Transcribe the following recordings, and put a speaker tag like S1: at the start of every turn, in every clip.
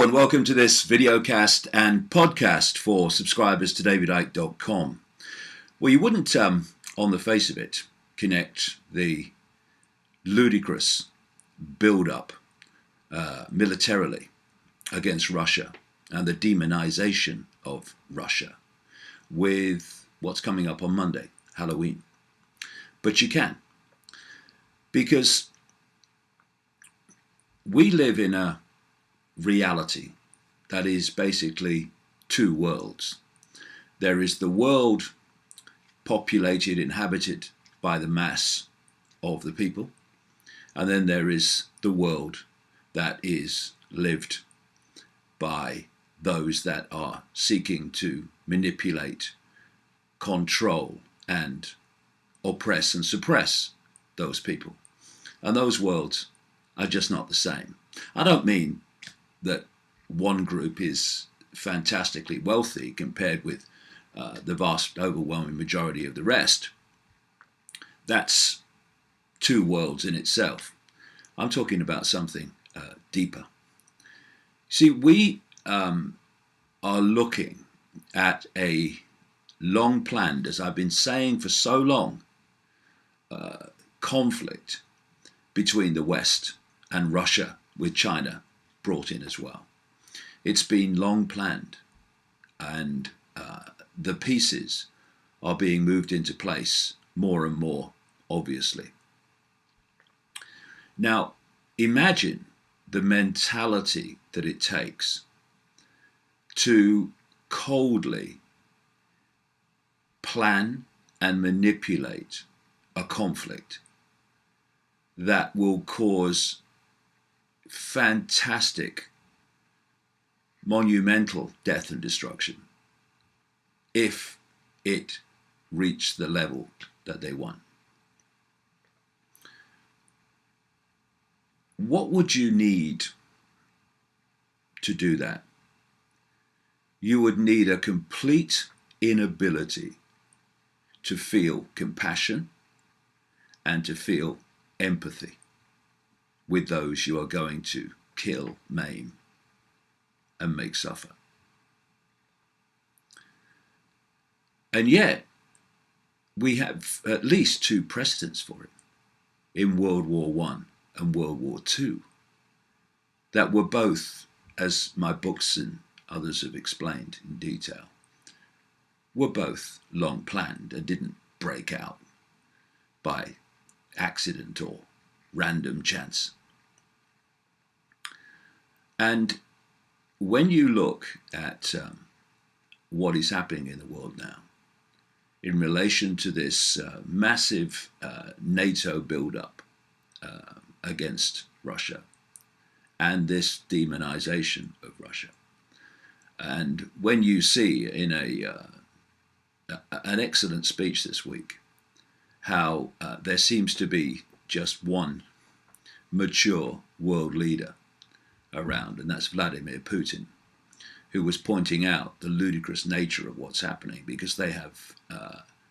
S1: and welcome to this videocast and podcast for subscribers to davidicke.com. Well, you wouldn't, on the face of it, connect the ludicrous build-up militarily against Russia and the demonization of Russia with what's coming up on Monday, Halloween. But you can, because we live in a reality that is basically two worlds. There is the world populated, inhabited by the mass of the people, and then there is the world that is lived by those that are seeking to manipulate, control, and oppress and suppress those people. And those worlds are just not the same. I don't mean that one group is fantastically wealthy compared with the vast overwhelming majority of the rest. That's two worlds in itself. I'm talking about something deeper. See, we are looking at a long planned, as I've been saying for so long, conflict between the West and Russia, with China brought in as well. It's been long planned, and the pieces are being moved into place more and more, obviously. Now, imagine the mentality that it takes to coldly plan and manipulate a conflict that will cause fantastic, monumental death and destruction if it reached the level that they want. What would you need to do that? You would need a complete inability to feel compassion and to feel empathy with those you are going to kill, maim, and make suffer. And yet, we have at least two precedents for it in World War I and World War II that were both, as my books and others have explained in detail, were both long planned and didn't break out by accident or random chance. And when you look at what is happening in the world now in relation to this massive NATO build-up against Russia and this demonization of Russia, and when you see in an excellent speech this week how there seems to be just one mature world leader around, and that's Vladimir Putin, who was pointing out the ludicrous nature of what's happening, because they have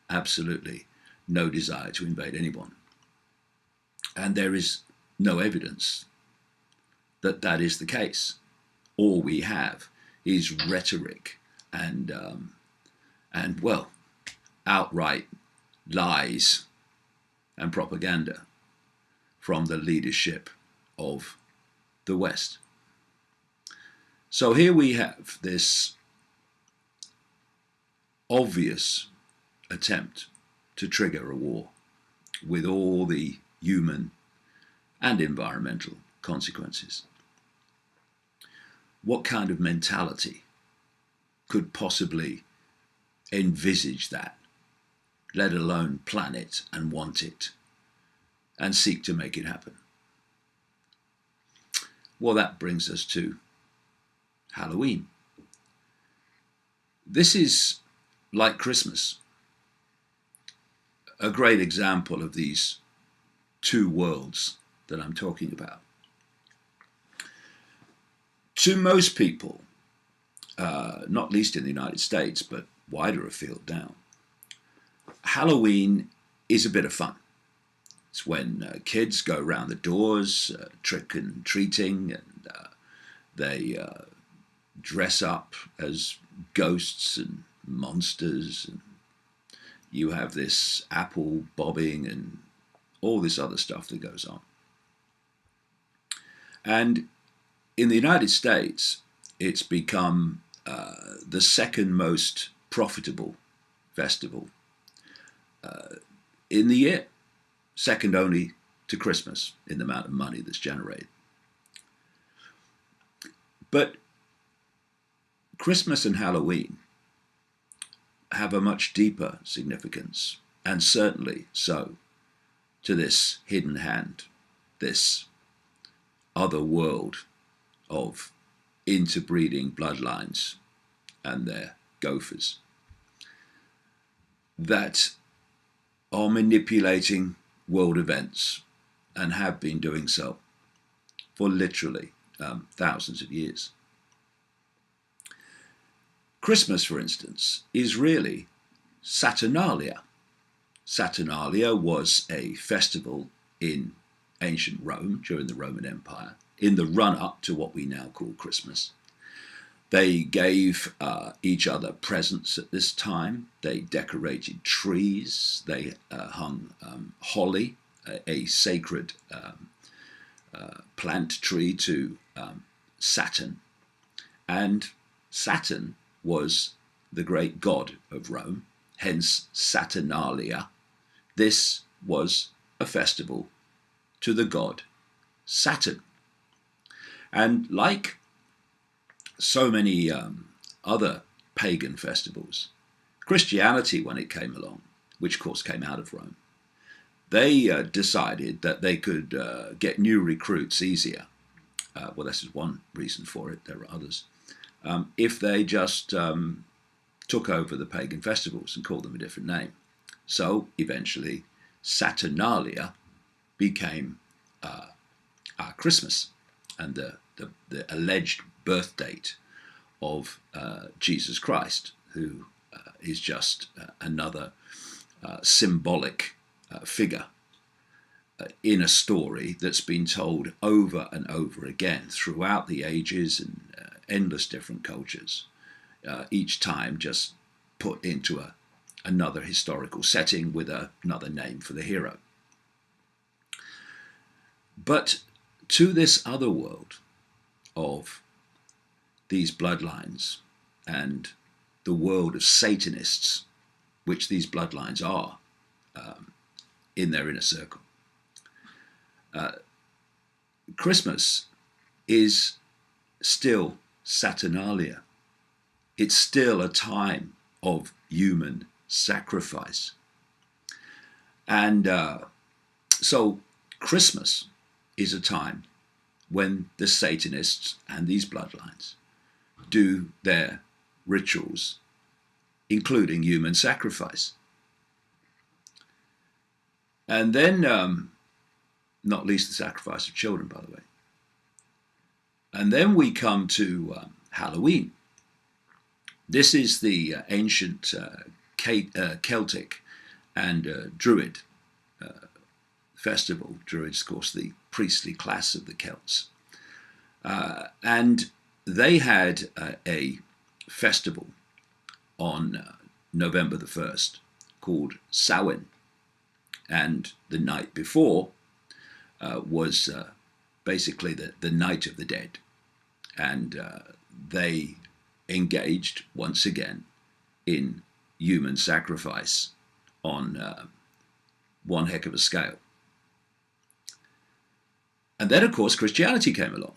S1: absolutely no desire to invade anyone. And there is no evidence that that is the case. All we have is rhetoric and well, outright lies and propaganda from the leadership of the West. So here we have this obvious attempt to trigger a war with all the human and environmental consequences. What kind of mentality could possibly envisage that, let alone plan it and want it and seek to make it happen? Well, that brings us to Halloween. This is like Christmas, a great example of these two worlds that I'm talking about. To most people, not least in the United States, but wider afield now, Halloween is a bit of fun. It's when kids go around the doors, trick and treating, and they dress up as ghosts and monsters, and you have this apple bobbing and all this other stuff that goes on. And in the United States, it's become the second most profitable festival in the year, second only to Christmas in the amount of money that's generated. But Christmas and Halloween have a much deeper significance, and certainly so to this hidden hand, this other world of interbreeding bloodlines and their gophers that are manipulating world events and have been doing so for literally thousands of years. Christmas, for instance, is really Saturnalia. Saturnalia was a festival in ancient Rome during the Roman Empire, in the run-up to what we now call Christmas. They gave each other presents at this time. They decorated trees. They hung holly, a sacred plant tree to Saturn. And Saturn was the great god of Rome, hence Saturnalia. This was a festival to the god Saturn. And like so many other pagan festivals, Christianity, when it came along, which of course came out of Rome, they decided that they could get new recruits easier. Well, this is one reason for it. There are others. If they just took over the pagan festivals and called them a different name. So eventually Saturnalia became our Christmas and the alleged birth date of Jesus Christ, who is just another symbolic figure in a story that's been told over and over again throughout the ages and endless different cultures, each time just put into another historical setting with another name for the hero. But to this other world of these bloodlines and the world of Satanists, which these bloodlines are in their inner circle, Christmas is still Saturnalia. It's still a time of human sacrifice. And so Christmas is a time when the Satanists and these bloodlines do their rituals, including human sacrifice. And then, not least the sacrifice of children, by the way. And then we come to Halloween. This is the ancient Celtic and Druid festival. Druids, of course, the priestly class of the Celts. And they had a festival on November the 1st called Samhain. And the night before was basically the Night of the Dead. And they engaged once again in human sacrifice on one heck of a scale. And then, of course, Christianity came along.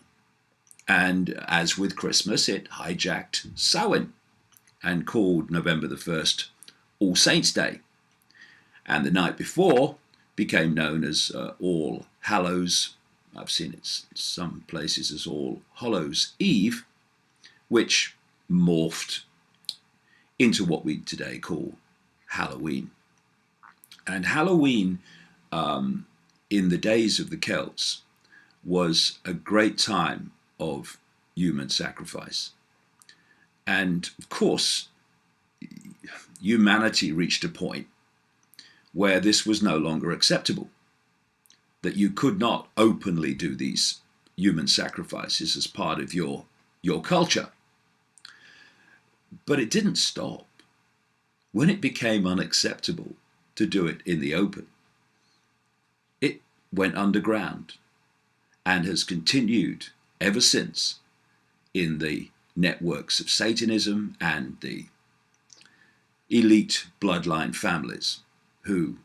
S1: And as with Christmas, it hijacked Samhain and called November the 1st All Saints' Day. And the night before became known as All Hallows. I've seen it some places as All Hallows Eve, which morphed into what we today call Halloween. And Halloween, in the days of the Celts, was a great time of human sacrifice. And of course, humanity reached a point where this was no longer acceptable, that you could not openly do these human sacrifices as part of your culture. But it didn't stop. When it became unacceptable to do it in the open, it went underground and has continued ever since in the networks of Satanism and the elite bloodline families who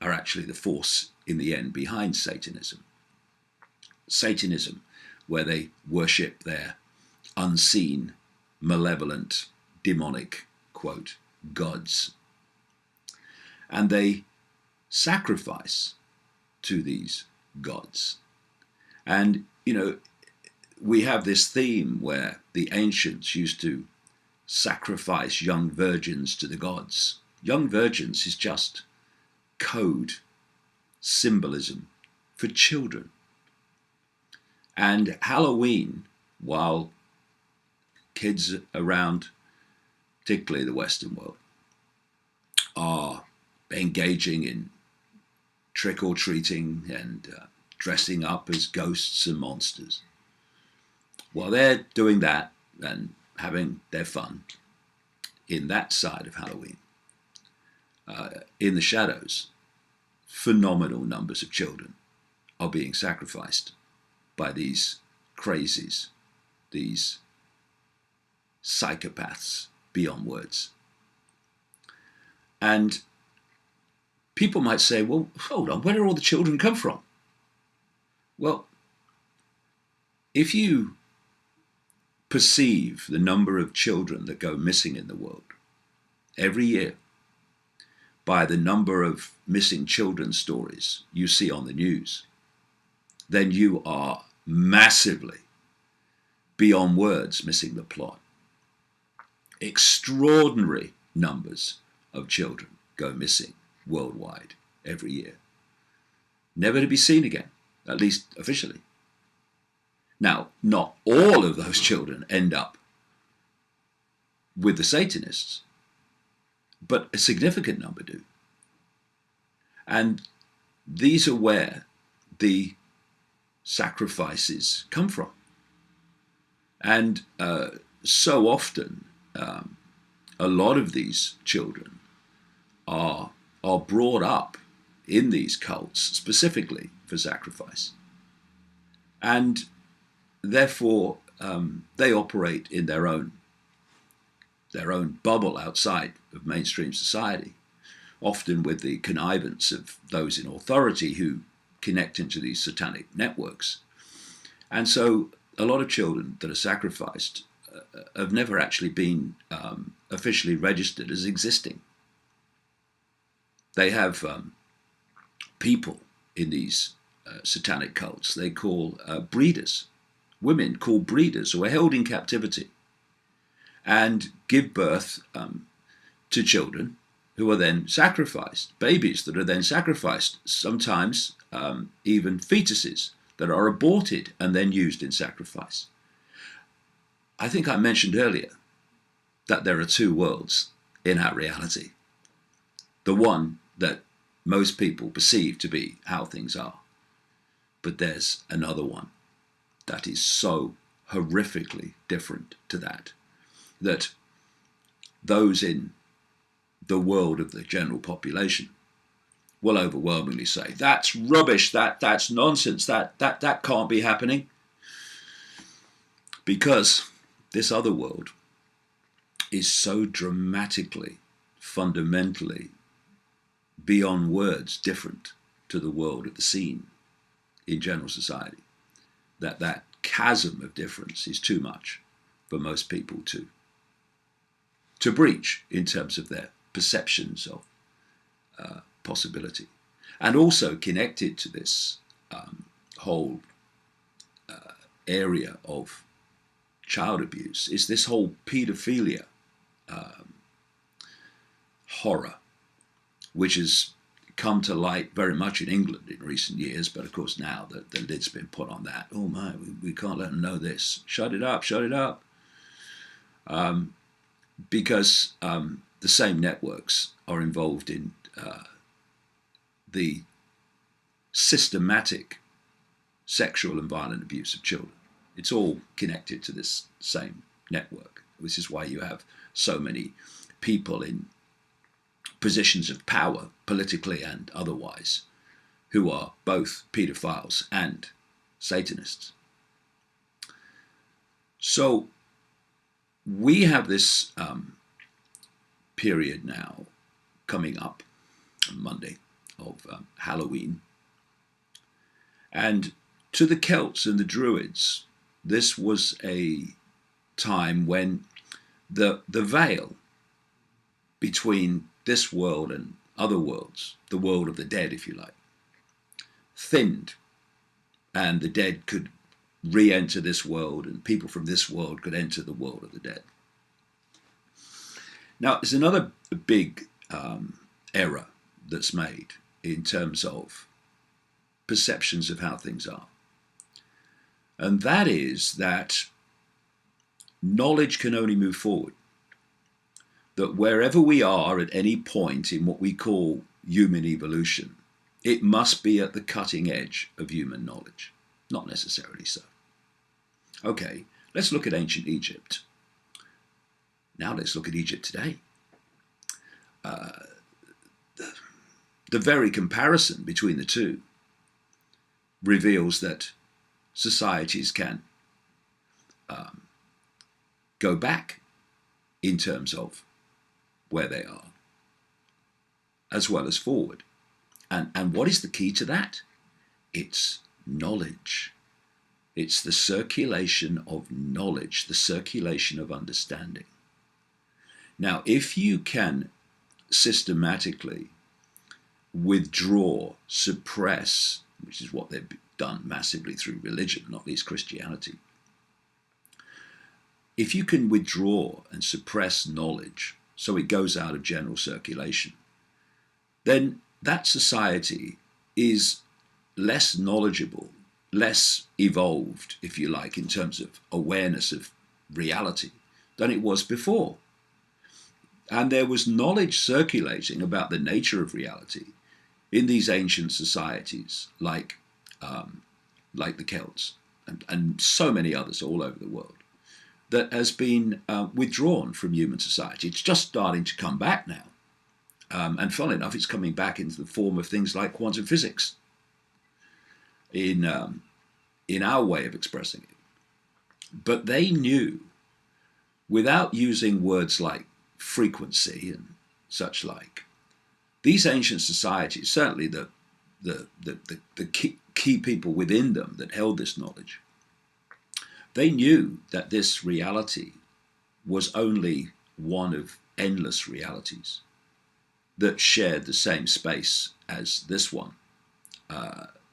S1: are actually the force in the end behind Satanism. Satanism, where they worship their unseen, malevolent, demonic, quote, gods. And they sacrifice to these gods. And, you know, we have this theme where the ancients used to sacrifice young virgins to the gods. Young virgins is just code, symbolism for children. And Halloween, while kids around, particularly the Western world, are engaging in trick-or-treating and dressing up as ghosts and monsters, while they're doing that and having their fun in that side of Halloween, in the shadows, phenomenal numbers of children are being sacrificed by these crazies, these psychopaths beyond words. And people might say, well, hold on, where do all the children come from? Well, if you perceive the number of children that go missing in the world every year by the number of missing children stories you see on the news, then you are massively, beyond words, missing the plot. Extraordinary numbers of children go missing worldwide every year, never to be seen again, at least officially. Now, not all of those children end up with the Satanists, but a significant number do. And these are where the sacrifices come from. And so often, a lot of these children are brought up in these cults specifically for sacrifice. And therefore, they operate in their own bubble outside of mainstream society, often with the connivance of those in authority who connect into these satanic networks. And so a lot of children that are sacrificed have never actually been officially registered as existing. They have people in these satanic cults they call breeders, women called breeders who are held in captivity and give birth to children who are then sacrificed, babies that are then sacrificed, sometimes even fetuses that are aborted and then used in sacrifice. I think I mentioned earlier that there are two worlds in our reality. The one that most people perceive to be how things are. But there's another one that is so horrifically different to that, that those in the world of the general population will overwhelmingly say, that's rubbish, that's nonsense, that can't be happening. Because this other world is so dramatically, fundamentally, beyond words different to the world of the scene in general society, that chasm of difference is too much for most people to breach in terms of their perceptions of possibility. And also connected to this whole area of child abuse is this whole paedophilia horror, which has come to light very much in England in recent years, but of course now the lid's been put on that. Oh my, we can't let them know this. Shut it up, shut it up. Because the same networks are involved in the systematic sexual and violent abuse of children. It's all connected to this same network This is why you have so many people in positions of power, politically and otherwise, who are both paedophiles and Satanists. So we have this period now coming up on Monday of Halloween. And to the Celts and the Druids, this was a time when the veil between this world and other worlds, the world of the dead, if you like, thinned, and the dead could re-enter this world, and people from this world could enter the world of the dead. Now, there's another big error that's made in terms of perceptions of how things are. And that is that knowledge can only move forward. That wherever we are at any point in what we call human evolution, it must be at the cutting edge of human knowledge. Not necessarily so. Okay, let's look at ancient Egypt. Now let's look at Egypt today. The very comparison between the two reveals that societies can go back in terms of where they are, as well as forward. And what is the key to that? It's knowledge. It's the circulation of knowledge, the circulation of understanding. Now, if you can systematically withdraw, suppress, which is what they've done massively through religion, not least Christianity, if you can withdraw and suppress knowledge so it goes out of general circulation, then that society is less knowledgeable, less evolved, if you like, in terms of awareness of reality than it was before. And there was knowledge circulating about the nature of reality in these ancient societies, like the Celts and so many others all over the world, that has been withdrawn from human society. It's just starting to come back now. And funnily enough, it's coming back into the form of things like quantum physics in our way of expressing it. But they knew, without using words like frequency and such like, these ancient societies, certainly the key people within them that held this knowledge, they knew that this reality was only one of endless realities that shared the same space as this one.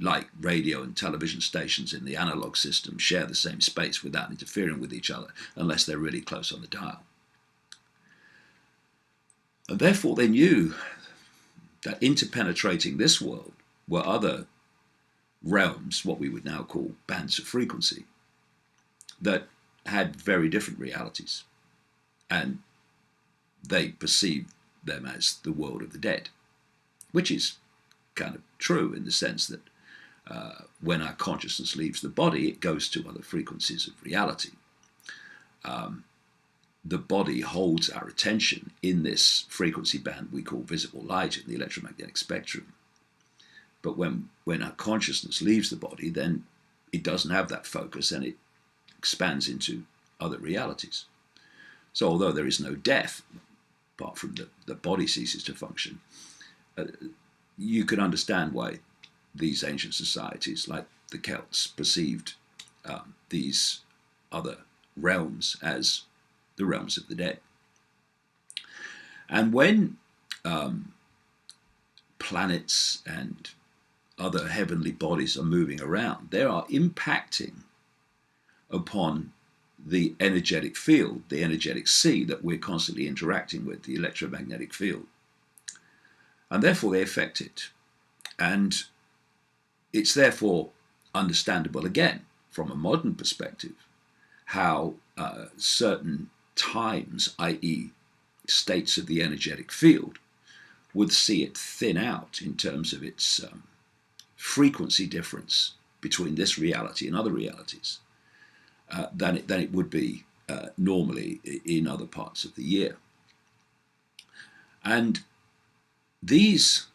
S1: Like radio and television stations in the analog system share the same space without interfering with each other unless they're really close on the dial. And therefore they knew that interpenetrating this world were other realms, what we would now call bands of frequency, that had very different realities. And they perceived them as the world of the dead, which is kind of true in the sense that when our consciousness leaves the body, it goes to other frequencies of reality. The body holds our attention in this frequency band we call visible light in the electromagnetic spectrum. But when our consciousness leaves the body, then it doesn't have that focus and it expands into other realities. So although there is no death, apart from the body ceases to function, you can understand why these ancient societies, like the Celts, perceived these other realms as the realms of the dead. And when planets and other heavenly bodies are moving around, they are impacting upon the energetic field, the energetic sea that we're constantly interacting with, the electromagnetic field. And therefore they affect it. And it's therefore understandable, again, from a modern perspective, how certain times, i.e. states of the energetic field, would see it thin out in terms of its frequency difference between this reality and other realities than it would be normally in other parts of the year. And these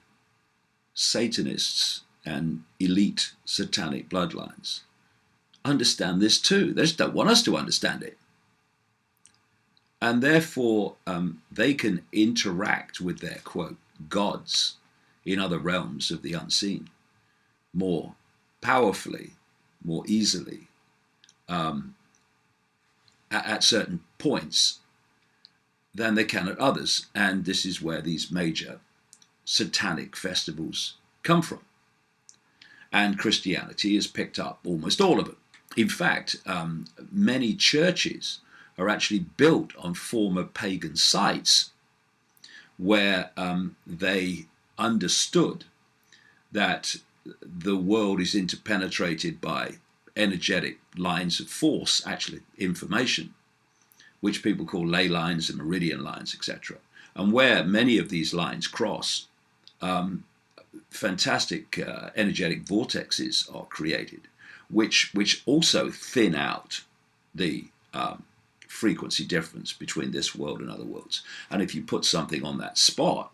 S1: Satanists and elite satanic bloodlines understand this too. They just don't want us to understand it. And therefore, they can interact with their, quote, gods in other realms of the unseen more powerfully, more easily, at certain points than they can at others. And this is where these major satanic festivals come from. And Christianity has picked up almost all of it. In fact, many churches are actually built on former pagan sites where they understood that the world is interpenetrated by energetic lines of force, actually information, which people call ley lines and meridian lines, etc. And where many of these lines cross, fantastic energetic vortexes are created, which also thin out the frequency difference between this world and other worlds. And if you put something on that spot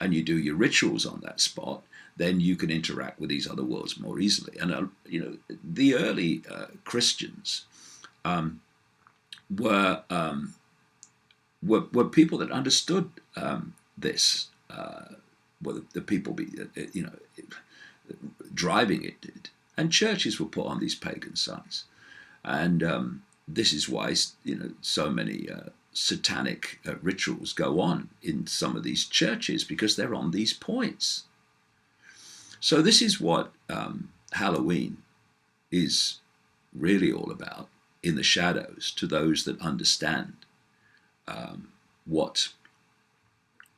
S1: and you do your rituals on that spot, then you can interact with these other worlds more easily. And the early Christians were people that understood this. Well, the people driving it did, and churches were put on these pagan sites, and this is why so many satanic rituals go on in some of these churches, because they're on these points. So this is what Halloween is really all about in the shadows, to those that understand what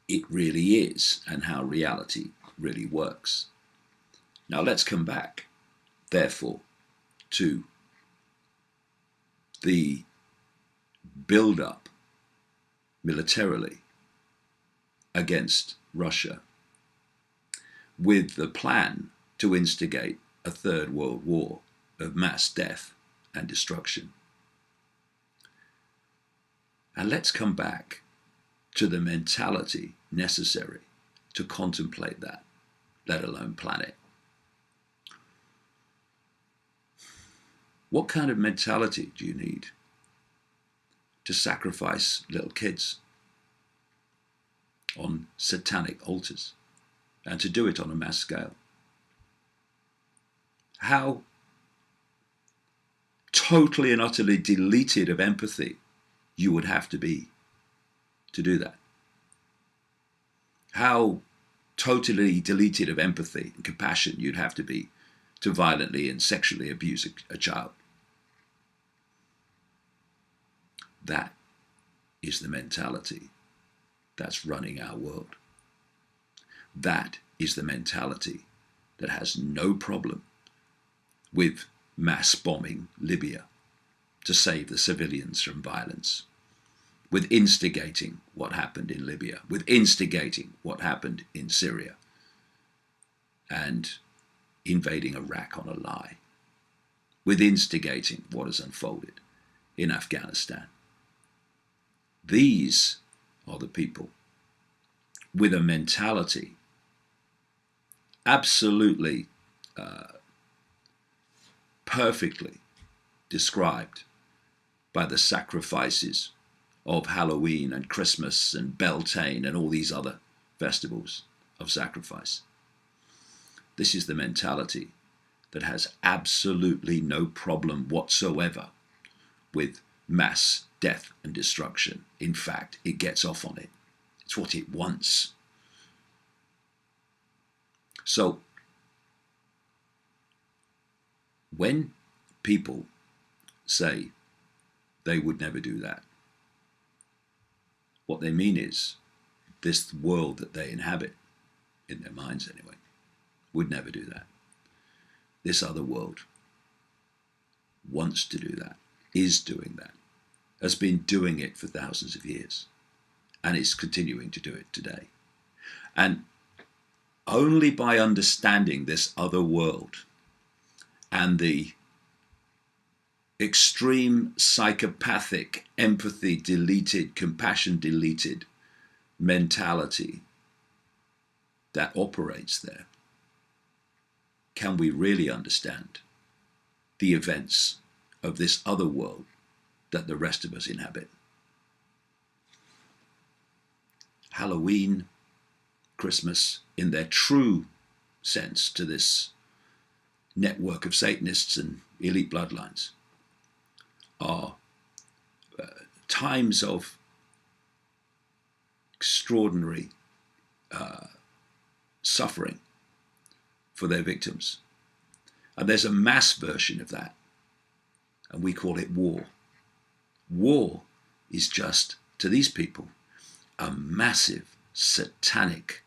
S1: it really is and how reality really works. Now let's come back, therefore, to the build-up militarily against Russia, with the plan to instigate a third world war of mass death and destruction. And let's come back to the mentality necessary to contemplate that, let alone plan it. What kind of mentality do you need to sacrifice little kids on satanic altars, and to do it on a mass scale? How totally and utterly deleted of empathy you would have to be to do that. How totally deleted of empathy and compassion you'd have to be to violently and sexually abuse a child. That is the mentality that's running our world. That is the mentality that has no problem with mass bombing Libya to save the civilians from violence, with instigating what happened in Libya, with instigating what happened in Syria, and invading Iraq on a lie, with instigating what has unfolded in Afghanistan. These are the people with a mentality absolutely perfectly described by the sacrifices of Halloween and Christmas and Beltane and all these other festivals of sacrifice. This is the mentality that has absolutely no problem whatsoever with mass death and destruction. In fact, it gets off on it. It's what it wants. So, when people say they would never do that, what they mean is this world that they inhabit, in their minds anyway, would never do that. This other world wants to do that, is doing that, has been doing it for thousands of years, and is continuing to do it today. And only by understanding this other world and the extreme psychopathic, empathy deleted, compassion deleted mentality that operates there, can we really understand the events of this other world that the rest of us inhabit? Halloween, Christmas, in their true sense to this network of Satanists and elite bloodlines, are times of extraordinary suffering for their victims. And there's a mass version of that, and we call it war. War is just, to these people, a massive satanic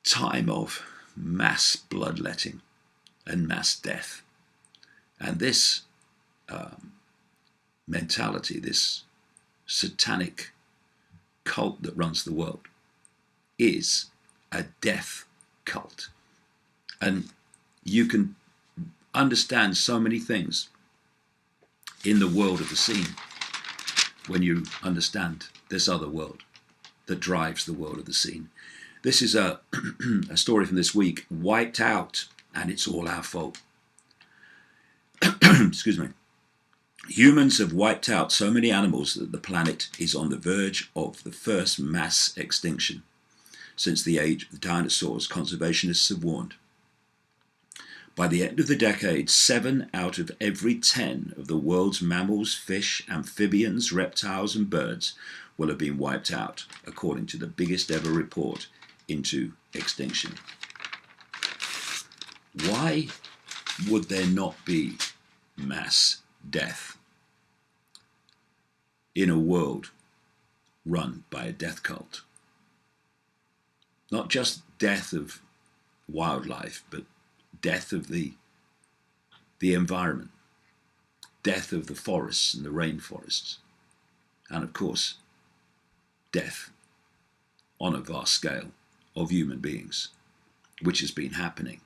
S1: time of mass bloodletting and mass death. And this mentality, this satanic cult that runs the world, is a death cult. And you can understand so many things in the world of the scene when you understand this other world that drives the world of the scene. This is a story from this week, Wiped Out, and it's all our fault. Excuse me. Humans have wiped out so many animals that the planet is on the verge of the first mass extinction. Since the age of the dinosaurs, conservationists have warned. By the end of the decade, 7 out of every 10 of the world's mammals, fish, amphibians, reptiles, and birds will have been wiped out, according to the biggest ever report into extinction. Why would there not be mass death in a world run by a death cult? Not just death of wildlife, but death of the environment, death of the forests and the rainforests, and of course, death on a vast scale of human beings, which has been happening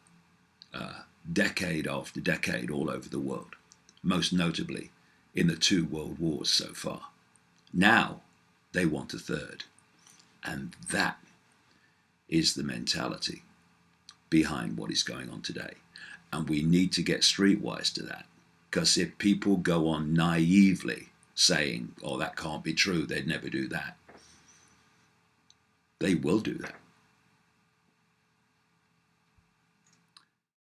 S1: decade after decade all over the world, most notably in the 2 world wars so far. Now they want a third, and that is the mentality behind what is going on today. And we need to get streetwise to that, because if people go on naively saying, oh, that can't be true, they'd never do that, they will do that.